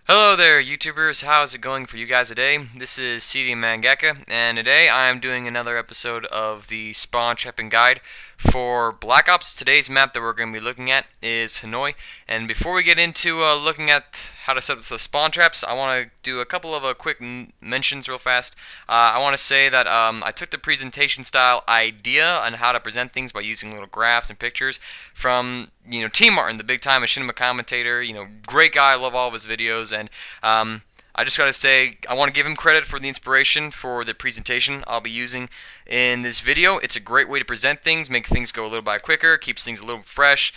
Hello there, YouTubers. How's it going for you guys today? This is CD Mangaka, and today I am doing another episode of the Spawn Trapping Guide for Black Ops. Today's map that we're going to be looking at is Hanoi, and before we get into looking at how to set up the spawn traps, I want to do a couple of quick mentions real fast. I want to say that I took the presentation style idea on how to present things by using little graphs and pictures from T Martin, the big time machinima commentator. Great guy. I love all of his videos, and I just gotta say, I want to give him credit for the inspiration for the presentation I'll be using in this video. It's a great way to present things, make things go a little bit quicker, keeps things a little fresh,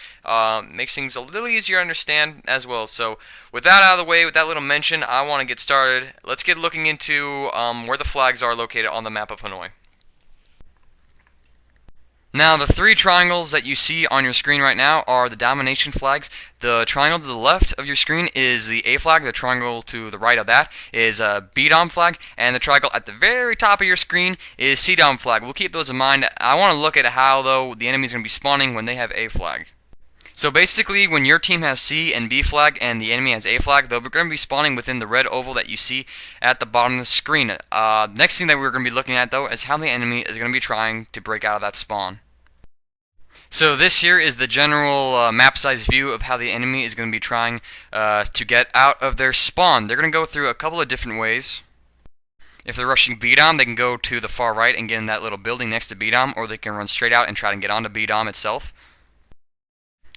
makes things a little easier to understand as well. So with that out of the way, with that little mention, I want to get started. Let's get looking into where the flags are located on the map of Hanoi. Now, the three triangles that you see on your screen right now are the Domination flags. The triangle to the left of your screen is the A flag. The triangle to the right of that is a B-Dom flag. And the triangle at the very top of your screen is C-Dom flag. We'll keep those in mind. I want to look at how, though, the enemy is going to be spawning when they have A flag. So basically, when your team has C and B flag and the enemy has A flag, they're going to be spawning within the red oval that you see at the bottom of the screen. Next thing that we're going to be looking at, though, is how the enemy is going to be trying to break out of that spawn. So this here is the general map size view of how the enemy is going to be trying to get out of their spawn. They're going to go through a couple of different ways. If they're rushing B-Dom, they can go to the far right and get in that little building next to B-Dom, or they can run straight out and try to get onto B-Dom itself.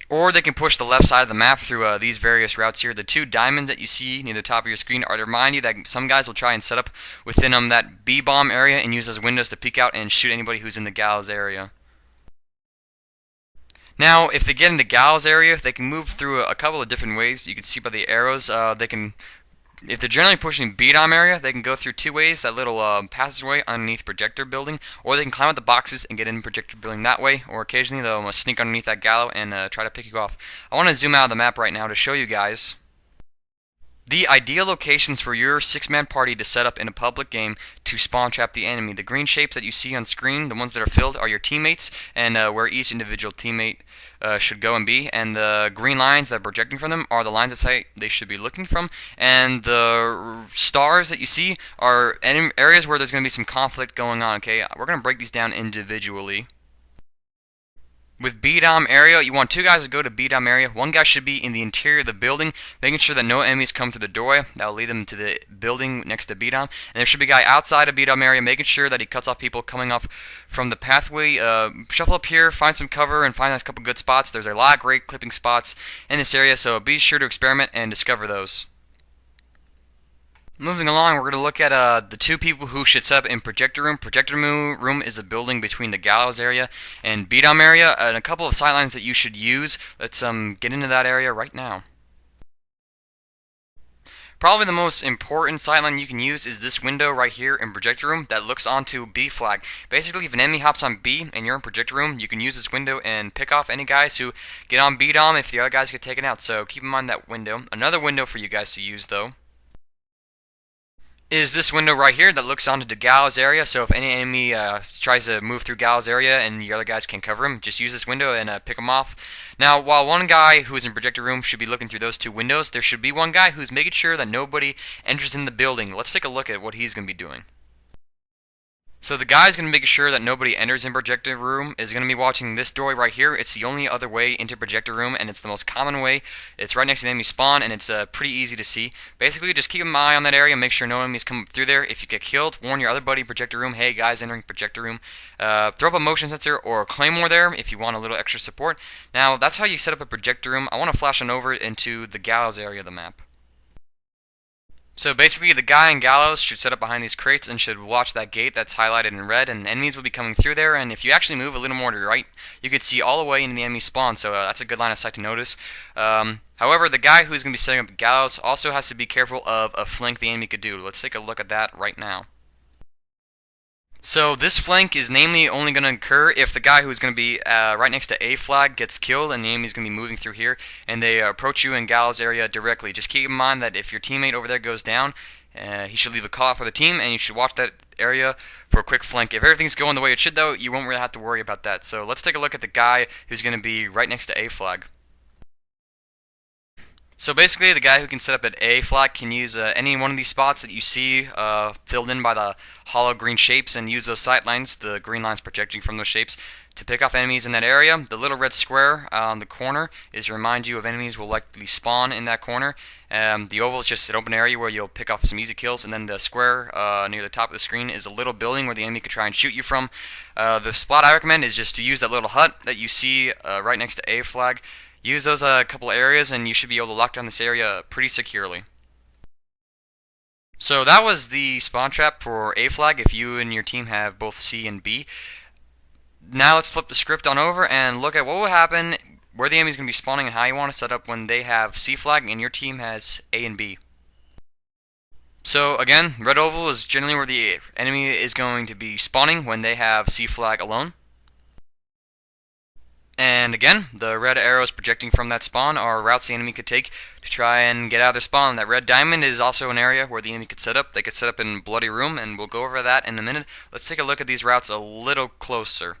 Or they can push the left side of the map through these various routes here. The two diamonds that you see near the top of your screen are to remind you that some guys will try and set up within that B-bomb area and use as windows to peek out and shoot anybody who's in the gallows area. Now, if they get into gallows area, they can move through a couple of different ways. You can see by the arrows, if they're generally pushing B-Dom area, they can go through two ways, that little passageway underneath projector building, or they can climb up the boxes and get in projector building that way, or occasionally they'll sneak underneath that gallows and try to pick you off. I want to zoom out of the map right now to show you guys the ideal locations for your six-man party to set up in a public game to spawn trap the enemy. The green shapes that you see on screen, the ones that are filled, are your teammates, and where each individual teammate should go and be. And the green lines that are projecting from them are the lines of sight they should be looking from. And the stars that you see are areas where there's going to be some conflict going on. Okay, we're going to break these down individually. With B-Dom area, you want two guys to go to B-Dom area. One guy should be in the interior of the building, making sure that no enemies come through the doorway. That will lead them to the building next to B-Dom. And there should be a guy outside of B-Dom area, making sure that he cuts off people coming off from the pathway. Shuffle up here, find some cover, and find a couple good spots. There's a lot of great clipping spots in this area, so be sure to experiment and discover those. Moving along, we're going to look at the two people who should set up in projector room. Projector room is a building between the gallows area and B-Dom area, and a couple of sightlines that you should use. Let's get into that area right now. Probably the most important sightline you can use is this window right here in projector room that looks onto B flag. Basically, if an enemy hops on B and you're in projector room, you can use this window and pick off any guys who get on B-Dom if the other guys get taken out. So keep in mind that window. Another window for you guys to use, though, is this window right here that looks onto the gallows area. So if any enemy tries to move through gallows area and the other guys can cover him, just use this window and pick him off. Now, while one guy who's in projector room should be looking through those two windows, there should be one guy who's making sure that nobody enters in the building. Let's take a look at what he's going to be doing. So the guy's going to make sure that nobody enters in projector room is going to be watching this doorway right here. It's the only other way into projector room, and it's the most common way. It's right next to the enemy spawn, and it's pretty easy to see. Basically, just keep an eye on that area, make sure no enemies come through there. If you get killed, warn your other buddy in projector room, hey, guys entering projector room. Throw up a motion sensor or a claymore there if you want a little extra support. Now, that's how you set up a projector room. I want to flash on over into the gallows area of the map. So basically, the guy in gallows should set up behind these crates and should watch that gate that's highlighted in red, and enemies will be coming through there. And if you actually move a little more to the right, you can see all the way into the enemy spawn, so that's a good line of sight to notice. However, the guy who's going to be setting up the gallows also has to be careful of a flank the enemy could do. Let's take a look at that right now. So this flank is namely only going to occur if the guy who's going to be right next to A flag gets killed and the enemy's going to be moving through here and they approach you in gallows area directly. Just keep in mind that if your teammate over there goes down, he should leave a call out for the team, and you should watch that area for a quick flank. If everything's going the way it should, though, you won't really have to worry about that. So let's take a look at the guy who's going to be right next to A flag. So basically, the guy who can set up at A flag can use any one of these spots that you see filled in by the hollow green shapes and use those sight lines, the green lines projecting from those shapes, to pick off enemies in that area. The little red square on the corner is to remind you of enemies will likely spawn in that corner. The oval is just an open area where you'll pick off some easy kills, and then the square near the top of the screen is a little building where the enemy could try and shoot you from. The spot I recommend is just to use that little hut that you see right next to A flag. Use those couple areas and you should be able to lock down this area pretty securely. So that was the spawn trap for A flag if you and your team have both C and B. Now let's flip the script on over and look at what will happen, where the enemy is going to be spawning and how you want to set up when they have C flag and your team has A and B. So again, red oval is generally where the enemy is going to be spawning when they have C flag alone. And again, the red arrows projecting from that spawn are routes the enemy could take to try and get out of their spawn. That red diamond is also an area where the enemy could set up. They could set up in Bloody Room, and we'll go over that in a minute. Let's take a look at these routes a little closer.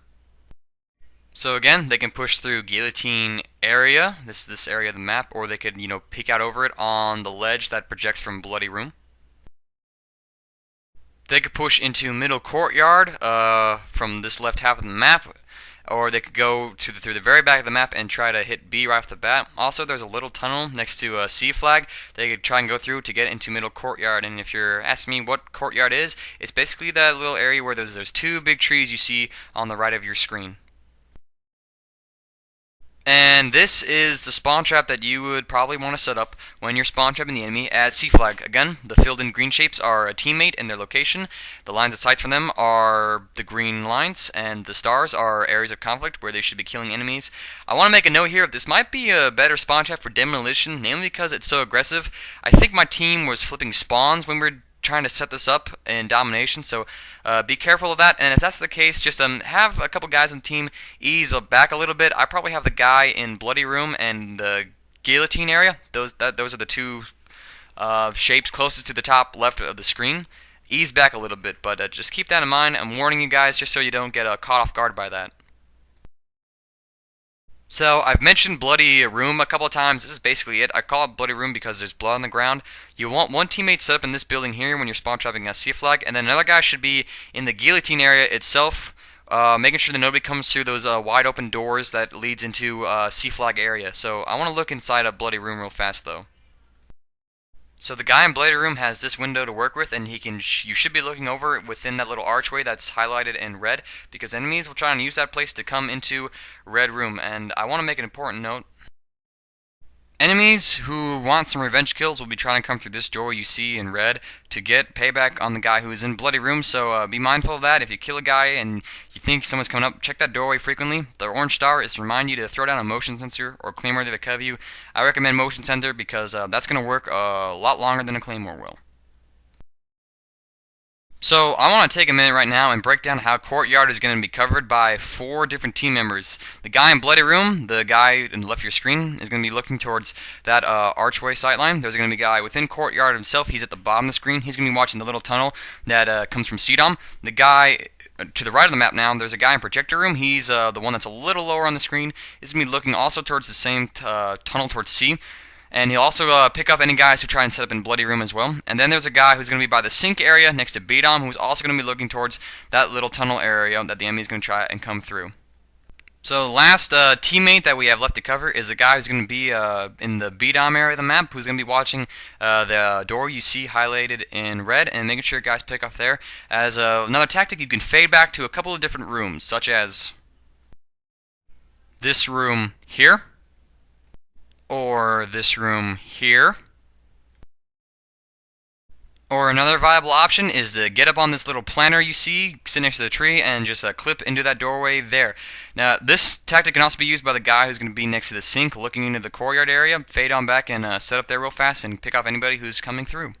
So again, they can push through Guillotine area, this area of the map, or they could, peek out over it on the ledge that projects from Bloody Room. They could push into Middle Courtyard from this left half of the map, or they could go through the very back of the map and try to hit B right off the bat. Also, there's a little tunnel next to C flag they could try and go through to get into Middle Courtyard. And if you're asking me what Courtyard is, it's basically that little area where there's two big trees you see on the right of your screen. And this is the spawn trap that you would probably want to set up when you're spawn trapping the enemy at C flag. Again, the filled in green shapes are a teammate and their location. The lines of sight from them are the green lines, and the stars are areas of conflict where they should be killing enemies. I want to make a note here, this might be a better spawn trap for Demolition, namely because it's so aggressive. I think my team was flipping spawns when we were trying to set this up in Domination, so be careful of that. And if that's the case, just have a couple guys on the team ease back a little bit. I probably have the guy in Bloody Room and the Guillotine area. Those are the two shapes closest to the top left of the screen. Ease back a little bit, but just keep that in mind. I'm warning you guys just so you don't get caught off guard by that. So, I've mentioned Bloody Room a couple of times. This is basically it. I call it Bloody Room because there's blood on the ground. You want one teammate set up in this building here when you're spawn trapping a C flag, and then another guy should be in the Guillotine area itself, making sure that nobody comes through those wide open doors that leads into C flag area. So, I want to look inside a Bloody Room real fast though. So the guy in Bloody Room has this window to work with, and you should be looking over within that little archway that's highlighted in red, because enemies will try and use that place to come into Red Room. And I want to make an important note. Enemies who want some revenge kills will be trying to come through this door you see in red to get payback on the guy who is in Bloody Room, so be mindful of that. If you kill a guy and you think someone's coming up, check that doorway frequently. The orange star is to remind you to throw down a motion sensor or claymore to cover you. I recommend motion sensor because that's going to work a lot longer than a claymore will. So I want to take a minute right now and break down how Courtyard is going to be covered by 4 different team members. The guy in Bloody Room, the guy in the left of your screen, is going to be looking towards that archway sightline. There's going to be a guy within Courtyard himself. He's at the bottom of the screen. He's going to be watching the little tunnel that comes from CDOM. The guy to the right of the map now, there's a guy in Projector Room. He's the one that's a little lower on the screen. He's going to be looking also towards the same tunnel towards C. And he'll also pick up any guys who try and set up in Bloody Room as well. And then there's a guy who's going to be by the sink area next to BDOM, who's also going to be looking towards that little tunnel area that the enemy is going to try and come through. So the last teammate that we have left to cover is the guy who's going to be in the BDOM area of the map, who's going to be watching the door you see highlighted in red and making sure guys pick up there. As another tactic, you can fade back to a couple of different rooms, such as this room here, or this room here. Or another viable option is to get up on this little planter you see sitting next to the tree and just clip into that doorway there. Now this tactic can also be used by the guy who's going to be next to the sink looking into the courtyard area. Fade on back and set up there real fast and pick off anybody who's coming through.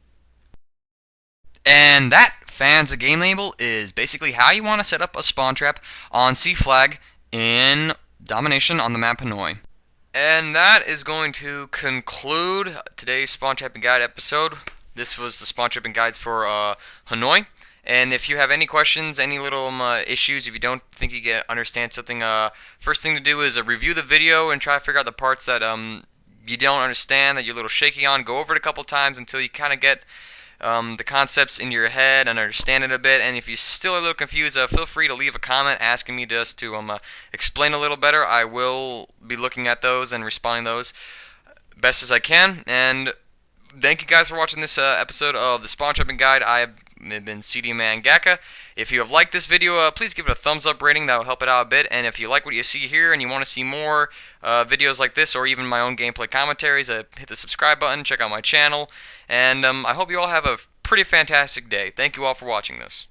And that, fans of Game Label, is basically how you want to set up a spawn trap on C flag in Domination on the map Hanoi. And that is going to conclude today's Spawn Trapping Guide episode. This was the Spawn Trapping Guides for Hanoi. And if you have any questions, any little issues, if you don't think you understand something, first thing to do is review the video and try to figure out the parts that you don't understand, that you're a little shaky on, go over it a couple times until you kind of get the concepts in your head and understand it a bit. And if you still are a little confused, feel free to leave a comment asking me just to explain a little better. I will be looking at those and responding to those best as I can. And thank you guys for watching this episode of the Spawn Trapping Guide. I have been CD Man Gaka. If you have liked this video, please give it a thumbs up rating. That will help it out a bit. And if you like what you see here and you want to see more videos like this, or even my own gameplay commentaries, hit the subscribe button, check out my channel, and I hope you all have a pretty fantastic day. Thank you all for watching this.